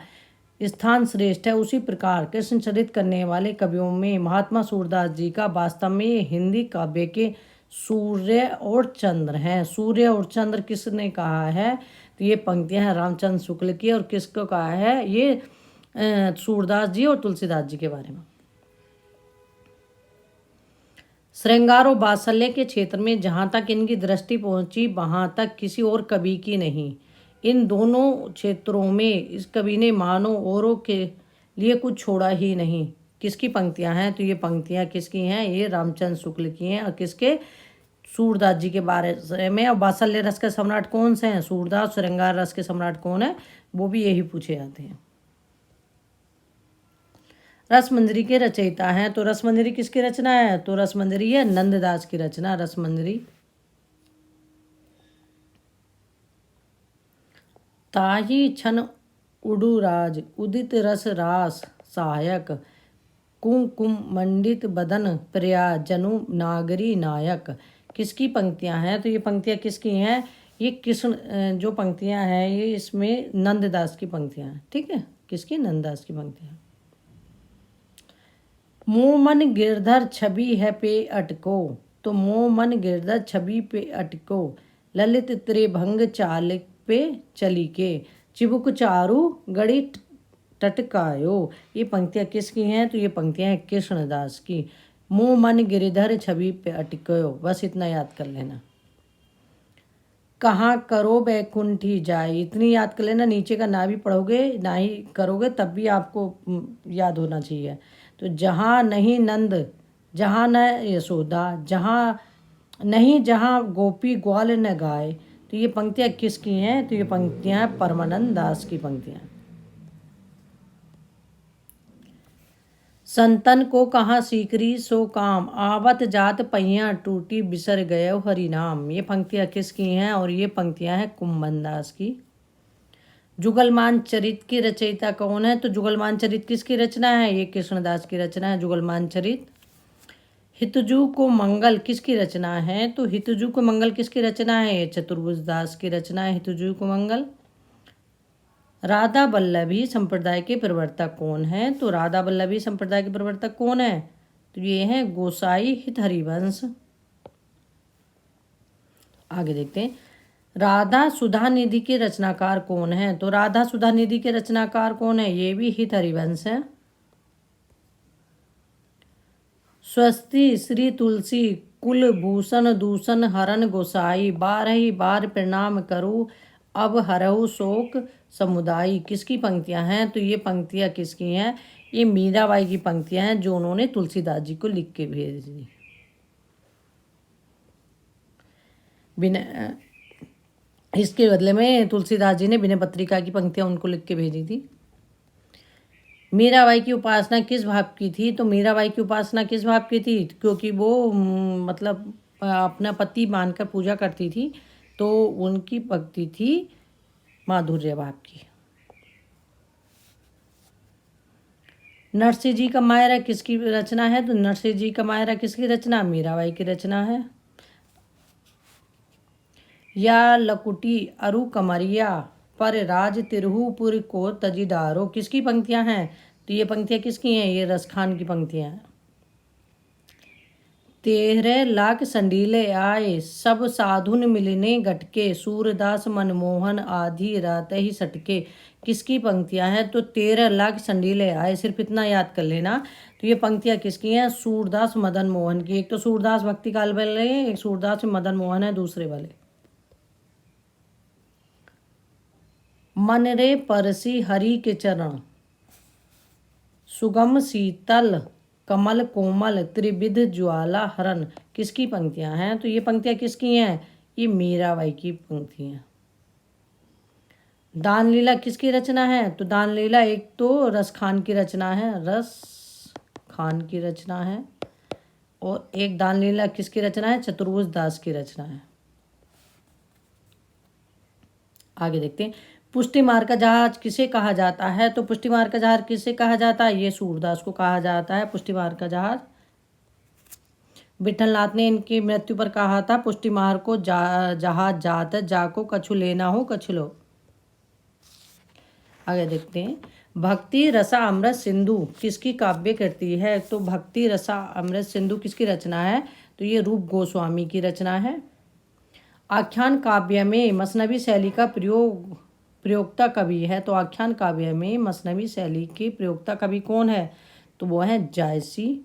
स्थान श्रेष्ठ है, उसी प्रकार कृष्ण चरित करने वाले कवियों में महात्मा सूरदास जी का वास्तव में हिंदी काव्य के सूर्य और चंद्र हैं। सूर्य और चंद्र किसने कहा है? तो ये पंक्तियां हैं रामचंद्र शुक्ल की। और किसको कहा है? ये सूरदास जी और तुलसीदास जी के बारे में। श्रृंगार और वात्सल्य के क्षेत्र में जहाँ तक इनकी दृष्टि पहुँची वहाँ तक किसी और कवि की नहीं। इन दोनों क्षेत्रों में इस कवि ने मानो औरों के लिए कुछ छोड़ा ही नहीं। किसकी पंक्तियाँ हैं? तो ये पंक्तियाँ किसकी हैं? ये रामचंद्र शुक्ल की हैं। और किसके? सूरदास जी के बारे में। और वात्सल्य रस के सम्राट कौन से हैं? सूरदास। श्रृंगार रस के सम्राट कौन है? वो भी यही पूछे जाते हैं। रसमंजरी के रचयिता हैं, तो रसमंजरी किसकी रचना है? तो रसमंजरी है नंददास की रचना, रसमंजरी। ताही छन उडुराज उदित रस रास सहायक कुमकुम मंडित बदन प्रिया जनु नागरी नायक। किसकी पंक्तियां हैं? तो ये पंक्तियां किसकी हैं? ये कृष्ण जो पंक्तियां हैं ये इसमें नंददास की पंक्तियां हैं। ठीक है, किसकी? नंददास की पंक्तियां। मोह मन गिरधर छवि है पे अटको, तो मोह मन गिरधर छवि पे अटको ललित त्रिभंग चाल पे चली के चिबुक चारु गढ़ी टटकायो। ये पंक्तियाँ किसकी हैं? तो ये पंक्तियाँ हैं कृष्णदास की। मोह मन गिरधर छवि पे अटको, बस इतना याद कर लेना। कहाँ करो बैकुंठी जाए, इतनी याद कर लेना। नीचे का ना भी पढ़ोगे ना ही करोगे तब भी आपको याद होना चाहिए। तो जहाँ नहीं नंद जहाँ न यशोदा, जहाँ नहीं जहाँ गोपी ग्वाल न गाए। तो ये पंक्तियाँ किसकी हैं? तो ये पंक्तियाँ परमानंद दास की पंक्तियाँ। संतन को कहाँ सीकरी सो काम, आवत जात पहिया टूटी बिसर गए हरि नाम। ये पंक्तियाँ किसकी हैं? और ये पंक्तियाँ हैं कुम्भन दास की। जुगलमान चरित की रचयिता कौन है? तो जुगलमान चरित किसकी रचना है? ये कृष्णदास की रचना है, जुगलमान चरित। हितजू को मंगल किसकी रचना है? तो हितजू को मंगल किसकी रचना है? ये चतुर्भुज दास की रचना है, हितजू को मंगल। राधा वल्लभी संप्रदाय के प्रवर्तक कौन है? तो राधा वल्लभी संप्रदाय के प्रवर्तक कौन है? तो ये है गोसाई हित हरिवंश। आगे देखते हैं। राधा सुधा निधि के रचनाकार कौन है? तो राधा सुधा निधि के रचनाकार कौन है? ये भी हित हरिवंश है। स्वस्ति श्री तुलसी कुलभूषण दूषण हरण गोसाई, बारह ही बार प्रणाम करूँ अब हरहु शोक समुदाय। किसकी पंक्तियां हैं? तो ये पंक्तियां किसकी हैं? ये मीराबाई की पंक्तियां हैं जो उन्होंने तुलसीदास जी को लिख के भेज दी। बिना इसके बदले में तुलसीदास जी ने विनय पत्रिका की पंक्तियां उनको लिख के भेजी थी। मीराबाई की उपासना किस भाव की थी? तो मीराबाई की उपासना किस भाव की थी? क्योंकि वो मतलब अपना पति मानकर पूजा करती थी, तो उनकी भक्ति थी माधुर्य भाव की। नरसिंह जी का मायरा किसकी रचना है? तो नरसिंह जी का मायरा किसकी रचना? मीराबाई की रचना है। या लकुटी अरु कमरिया पर राज तिरहुपुर को तजीदारो, किसकी पंक्तियां हैं? तो ये पंक्तियां किसकी हैं? ये रसखान की पंक्तियां हैं। 13 लाख संडीले आए, सब साधुन मिलने गटके, सूरदास मनमोहन आधी रात ही सटके। किसकी पंक्तियां हैं? तो 13 लाख संडीले आए, सिर्फ इतना याद कर लेना। तो ये पंक्तियां किसकी हैं? सूरदास मदन मोहन की। एक तो सूरदास भक्ति काल वाले हैं, एक सूरदास मदन मोहन है दूसरे वाले। मन रे परसी हरि के चरण, सुगम शीतल कमल कोमल, त्रिविध ज्वाला हरण। किसकी पंक्तियां हैं? तो ये पंक्तियां किसकी हैं? ये मीराबाई की पंक्तियां। दान लीला किसकी रचना है? तो दान लीला एक तो रस खान की रचना है, रस खान की रचना है, और एक दान लीला किसकी रचना है? चतुर्भुज दास की रचना है। आगे देखते हैं। पुष्टि मार्ग का जहाज किसे कहा जाता है? तो पुष्टि मार्ग का जहाज किसे कहा जाता है? ये सूरदास को कहा जाता है पुष्टि मार्ग का जहाज। विठलनाथ ने इनकी मृत्यु पर कहा था, पुष्टि मार्ग को जहाज जात जाको कछु लेना हो कछु लो। आगे देखते हैं। भक्ति रसा अमृत सिंधु किसकी काव्य कृति है? तो भक्ति रसा अमृत सिंधु किसकी रचना है? तो ये रूप गोस्वामी की रचना है। आख्यान काव्य में मसनवी शैली का प्रयोक्ता कवि है। तो आख्यान काव्य में मसनवी शैली के प्रयोक्ता कवि कौन है? तो वो है जायसी।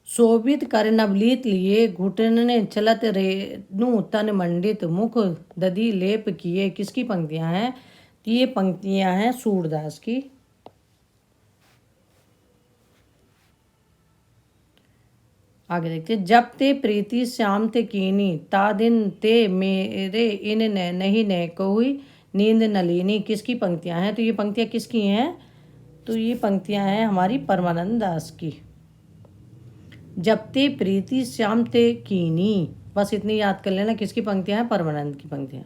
शोभित कर नवलीत लिए, घुटने चलत रेणु तन मंडित, मुख दधि लेप किए। किसकी पंक्तियां हैं? तो ये पंक्तियां हैं सूरदास की। आगे देखते। जब ते प्रीति श्याम ते कीनी, ता दिन ते मेरे इन नहीं न कोई नींद नलिनी। किसकी पंक्तियां हैं? तो ये पंक्तियां किसकी हैं? तो ये पंक्तियां हैं हमारी परमानंद दास की। जब ते प्रीति श्याम ते कीनी, बस इतनी याद कर लेना। किसकी पंक्तियां हैं? परमानंद की पंक्तियां।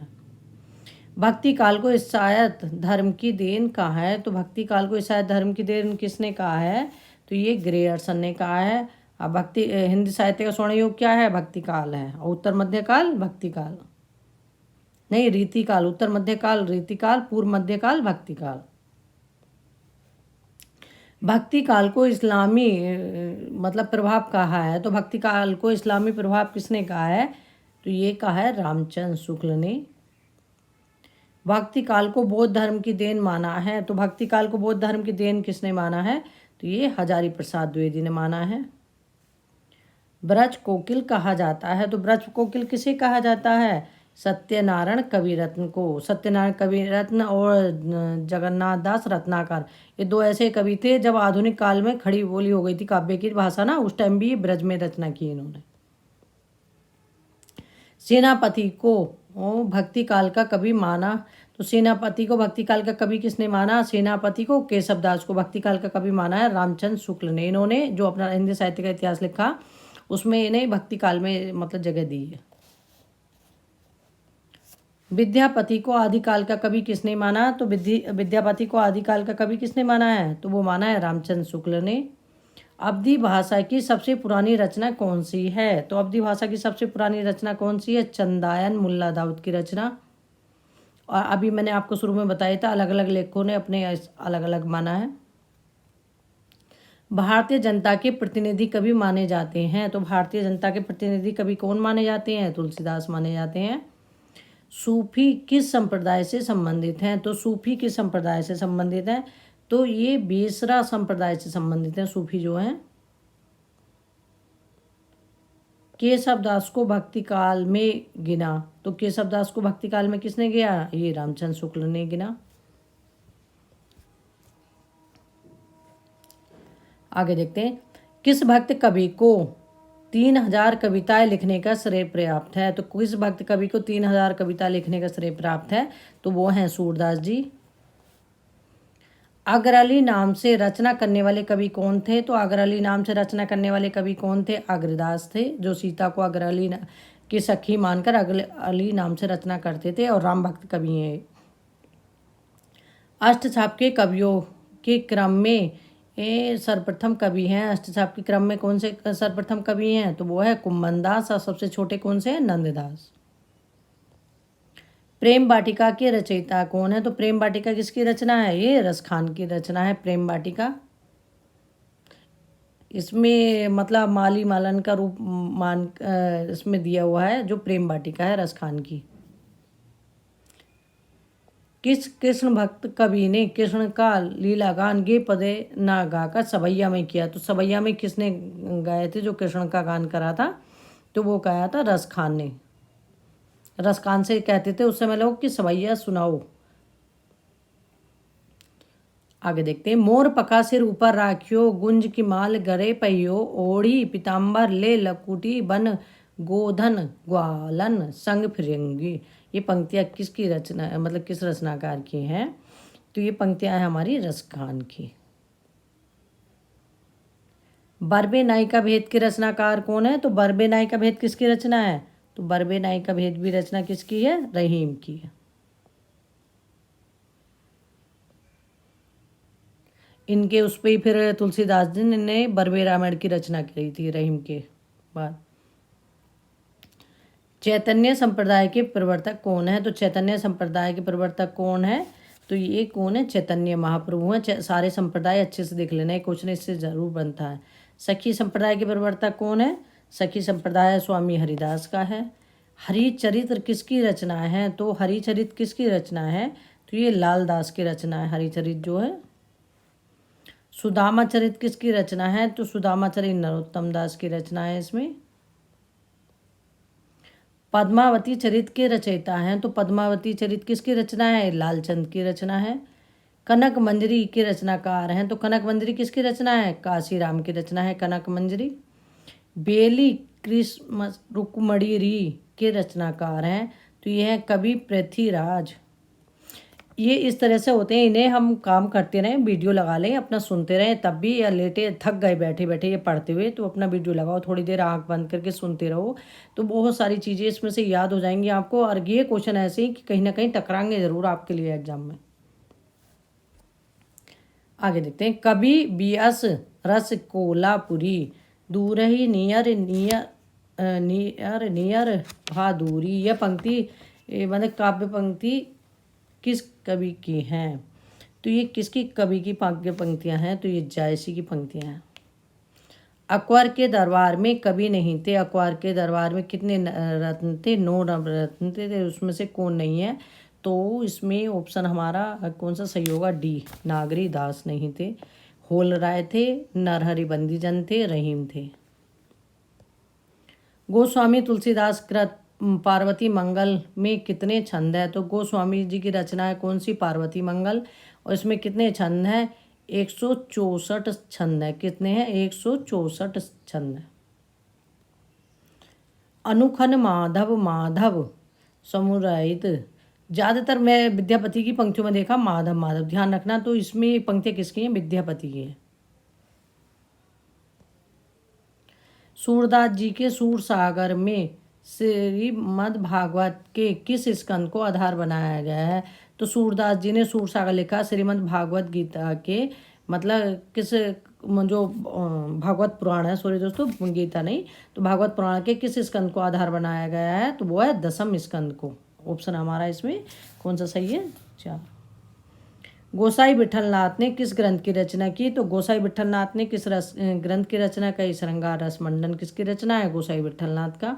भक्ति काल को ईसायत धर्म की देन कहा है। तो भक्ति काल को ईसायत धर्म की देन किसने कहा है? तो ये ग्रेयर्सन ने कहा है। अब भक्ति हिंदी साहित्य का स्वर्ण युग क्या है? भक्ति काल है। और उत्तर मध्य काल भक्ति काल नहीं, रीति काल। उत्तर मध्य काल रीति काल, पूर्व मध्य काल भक्ति काल। भक्ति काल को इस्लामी मतलब प्रभाव कहा है। तो भक्ति काल को इस्लामी प्रभाव किसने कहा है? तो ये कहा है रामचंद्र शुक्ल ने। भक्ति काल को बौद्ध धर्म की देन माना है। तो भक्ति काल को बौद्ध धर्म की देन किसने माना है? तो ये हजारी प्रसाद द्विवेदी ने माना है। ब्रज कोकिल कहा जाता है। तो ब्रज कोकिल किसे कहा जाता है? सत्यनारायण कविरत्न को। सत्यनारायण कविरत्न और जगन्नाथ दास रत्नाकर, ये दो ऐसे कवि थे जब आधुनिक काल में खड़ी बोली हो गई थी काव्य की भाषा ना, उस टाइम भी ब्रज में रचना की इन्होंने। सेनापति को भक्ति काल का कवि माना। तो सेनापति को भक्ति काल का कवि किसने माना? सेनापति को केशव दास को भक्ति काल का कवि माना है रामचंद्र शुक्ल ने। इन्होंने जो अपना हिंदी साहित्य का इतिहास लिखा उसमें इन्हें भक्ति काल में मतलब जगह दी है। विद्यापति को आदिकाल का कवि किसने माना? तो विद्यापति को आदिकाल का कवि किसने माना है? तो वो माना है रामचंद्र शुक्ल ने। अवधी भाषा की सबसे पुरानी रचना कौन सी है? तो अवधी भाषा की सबसे पुरानी रचना कौन सी है? चंदायन मुल्ला दाऊद की रचना। और अभी मैंने आपको शुरू में बताया था अलग अलग लेखकों ने अपने अलग अलग माना है। भारतीय जनता के प्रतिनिधि कवि माने जाते हैं। तो भारतीय जनता के प्रतिनिधि कवि कौन माने जाते हैं? तुलसीदास माने जाते हैं। सूफी किस संप्रदाय से संबंधित हैं? तो सूफी किस संप्रदाय से संबंधित हैं? तो ये बेसरा संप्रदाय से संबंधित हैं सूफी जो हैं। केशव दास को भक्ति काल में गिना। तो केशव दास को भक्ति काल में किसने गिना? ये रामचंद्र शुक्ल ने गिना। आगे देखते हैं। किस भक्त कवि को 3000 कविताएं लिखने का श्रेय प्राप्त है? तो किस भक्त कवि को 3000 कविता लिखने का श्रेय प्राप्त है? तो वो हैं सूरदास जी। अग्रली नाम से रचना करने वाले कवि कौन थे? तो अग्रली नाम से रचना करने वाले कवि कौन थे? अग्रदास थे, जो सीता को अग्रली की सखी मानकर अग्रली नाम से रचना करते थे और राम भक्त कवि हैं। अष्टछाप के कवियों के क्रम में ये सर्वप्रथम कवि हैं। अष्टछाप के क्रम में कौन से सर्वप्रथम कवि हैं? तो वो है कुम्भनदास। और सबसे छोटे कौन से हैं? नंददास। प्रेम वाटिका के रचयिता कौन है? तो प्रेम वाटिका किसकी रचना है? ये रस खान की रचना है प्रेम वाटिका। इसमें मतलब माली मालन का रूप मान इसमें दिया हुआ है, जो प्रेम वाटिका है रसखान की। किस कृष्ण भक्त कवि ने कृष्ण का लीला गान गे पदे ना गाकर सवैया में किया? तो सवैया में किसने गाए थे जो कृष्ण का गान करा था? तो वो गाया था रसखान ने। रसखान से कहते थे उस समय लोग कि सवैया सुनाओ। आगे देखते हैं। मोर पका सिर ऊपर राखियो, गुंज की माल गरे पहियो, ओढ़ी पीताम्बर ले लकुटी, बन गोधन ग्वालन संग फिरेंगी। ये पंक्तियाँ किसकी रचना, मतलब किस रचनाकार की हैं? तो ये पंक्तियाँ हैं हमारी रसखान की। बरबे नाई का भेद की रचनाकार कौन है? तो बरबे नाई का भेद किसकी रचना है? तो बरबे नाई का भेद भी रचना किसकी है? रहीम की है। इनके उस पर ही फिर तुलसीदास जी ने बरबे रामायण की रचना करी थी रहीम के बाद। चैतन्य संप्रदाय के प्रवर्तक कौन है? तो चैतन्य संप्रदाय के प्रवर्तक कौन है? तो ये कौन है? चैतन्य महाप्रभु हैं। सारे संप्रदाय अच्छे से देख लेना है, क्वेश्चन इससे जरूर बनता है। सखी संप्रदाय के प्रवर्तक कौन है? सखी संप्रदाय स्वामी हरिदास का है। हरिचरित्र किसकी रचना है? तो हरिचरित्र किसकी रचना है? तो ये लाल दास की रचना है हरिचरित्र जो है। सुदामा चरित्र किसकी रचना है? तो सुदामा चरित्र नरोत्तम दास की रचना है इसमें। पद्मावती चरित्र के रचयिता हैं, तो पद्मावती चरित्र किसकी रचना है? लालचंद की रचना है। कनक मंजरी के रचनाकार हैं, तो कनक मंजरी किसकी रचना है? काशीराम की रचना है कनक मंजरी। बेली क्रिसमस रुक्मणी के रचनाकार हैं, तो ये हैं कवि पृथ्वीराज। ये इस तरह से होते हैं, इन्हें हम काम करते रहें, वीडियो लगा लें, अपना सुनते रहें तब भी, या लेटे थक गए बैठे बैठे ये पढ़ते हुए तो अपना वीडियो लगाओ, थोड़ी देर आंख बंद करके सुनते रहो, तो बहुत सारी चीज़ें इसमें से याद हो जाएंगी आपको। और ये क्वेश्चन ऐसे ही कि कहीं ना कहीं टकराएंगे ज़रूर आपके लिए एग्जाम में। आगे देखते हैं। कवि बीएस रस कोलापुरी, दूर ही नियर नियर नियर नियर भादुरी। यह पंक्ति मतलब काव्य पंक्ति किस कवि की हैं? तो ये किसकी कवि की पंक्तियां हैं? तो ये जायसी की पंक्तियां हैं। अकबर के दरबार में कवि नहीं थे। अकबर के दरबार में कितने रत्न थे? 9 रत्न थे, उसमें से कौन नहीं है? तो इसमें ऑप्शन हमारा कौन सा सही होगा? डी, नागरी दास नहीं थे। होल राय थे, नरहरि बंदीजन थे, रहीम थे। गोस्वामी तुलसीदास कृत पार्वती मंगल में कितने छंद है? तो गोस्वामी जी की रचना है कौन सी? पार्वती मंगल। और इसमें कितने छंद हैं? 164 छंद है। कितने हैं? 164 छंद है। अनुखन माधव माधव समुराइत, ज़्यादातर मैं विद्यापति की पंक्तियों में देखा माधव माधव, ध्यान रखना। तो इसमें पंक्तियाँ किसकी हैं? विद्यापति की हैं। सूरदास जी के सूर सागर में श्रीमद् भागवत के किस स्कंद को आधार बनाया गया है? तो सूरदास जी ने सूर सागर लिखा श्रीमद् भागवत गीता के, मतलब किस, जो भागवत पुराण है, सॉरी दोस्तों गीता नहीं, तो भागवत पुराण के किस स्कंद को आधार बनाया गया है? तो वो है 10वें स्कंद को। ऑप्शन हमारा इसमें कौन सा सही है? 4। गोसाई विठलनाथ ने किस ग्रंथ की रचना की? तो गोसाई विठलनाथ ने किस ग्रंथ की रचना की? श्रृंगार रस मंडन किसकी रचना है? गोसाई विठलनाथ का।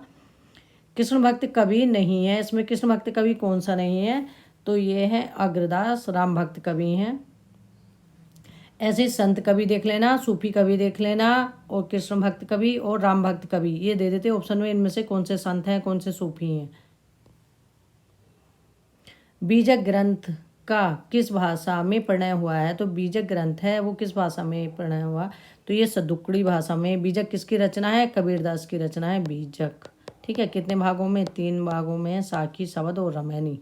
कृष्ण भक्त कवि नहीं है, इसमें कृष्ण भक्त कवि कौन सा नहीं है? तो ये है अग्रदास, राम भक्त कवि हैं। ऐसे संत कवि देख लेना, सूफी कवि देख लेना, और कृष्ण भक्त कवि और राम भक्त कवि ये दे देते ऑप्शन में, इनमें से कौन से संत हैं, कौन से सूफी हैं। बीजक ग्रंथ का किस भाषा में प्रणय हुआ है? तो बीजक ग्रंथ है वो किस भाषा में प्रणय हुआ? तो ये सदुक्कड़ी भाषा में। बीजक किसकी रचना है? कबीरदास की रचना है बीजक। ठीक है, कितने भागों में? 3 भागों में है, साखी, शवद और रमैनी।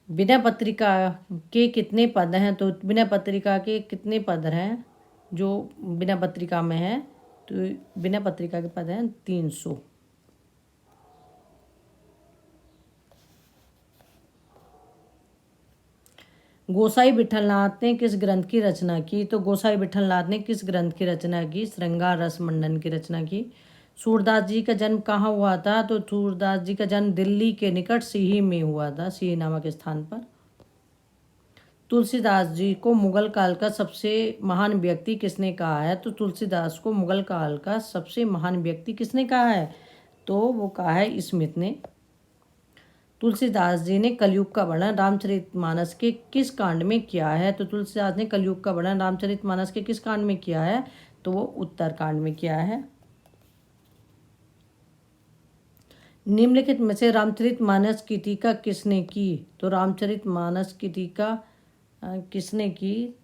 विनय पत्रिका के कितने पद हैं? तो विनय पत्रिका के कितने पद हैं जो विनय पत्रिका में है? तो विनय पत्रिका के पद हैं 300। गोसाई विठलनाथ ने किस ग्रंथ की रचना की? तो गोसाई विठलनाथ ने किस ग्रंथ की रचना की? श्रृंगार रस मंडन की रचना की। सूरदास जी का जन्म कहाँ हुआ था? तो सूरदास जी का जन्म दिल्ली के निकट सिही में हुआ था, सिही नामक स्थान पर। तुलसीदास जी को मुगल काल का सबसे महान व्यक्ति किसने कहा है? तो तुलसीदास को मुगल काल का सबसे महान व्यक्ति किसने कहा है? तो वो कहा है स्मिथ ने। तुलसीदास जी ने कलयुग का वर्णन रामचरितमानस के किस कांड में किया है? तो तुलसीदास ने कलयुग का वर्णन रामचरितमानस के किस कांड में किया है? तो वो उत्तर कांड में किया है। निम्नलिखित में से रामचरितमानस की टीका किसने की? तो रामचरितमानस की टीका किसने की?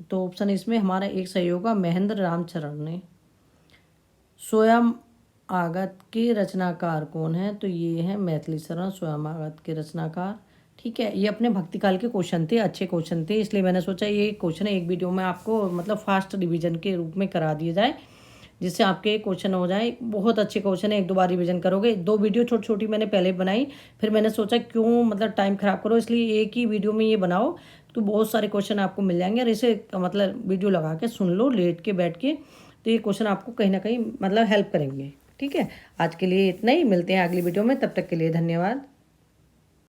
तो ऑप्शन इसमें हमारा एक सही होगा, महेंद्र रामचरण ने। स्वयं आगत के रचनाकार कौन है? तो ये है मैथिली शरण स्वयं आगत के रचनाकार। ठीक है, ये अपने भक्ति काल के क्वेश्चन थे, अच्छे क्वेश्चन थे, इसलिए मैंने सोचा ये क्वेश्चन एक वीडियो में आपको मतलब फास्ट रिवीजन के रूप में करा दिए जाए, जिससे आपके क्वेश्चन हो जाए। बहुत अच्छे क्वेश्चन है, एक दो बार रिवीजन करोगे। 2 वीडियो छोटी छोटी मैंने पहले बनाई, फिर मैंने सोचा क्यों मतलब टाइम खराब करो, इसलिए एक ही वीडियो में ये बनाओ तो बहुत सारे क्वेश्चन आपको मिल जाएंगे। और इसे मतलब वीडियो लगा के सुन लो लेट के बैठ के, तो ये क्वेश्चन आपको कहीं ना कहीं मतलब हेल्प करेंगे। ठीक है, आज के लिए इतना ही, मिलते हैं अगली वीडियो में, तब तक के लिए धन्यवाद।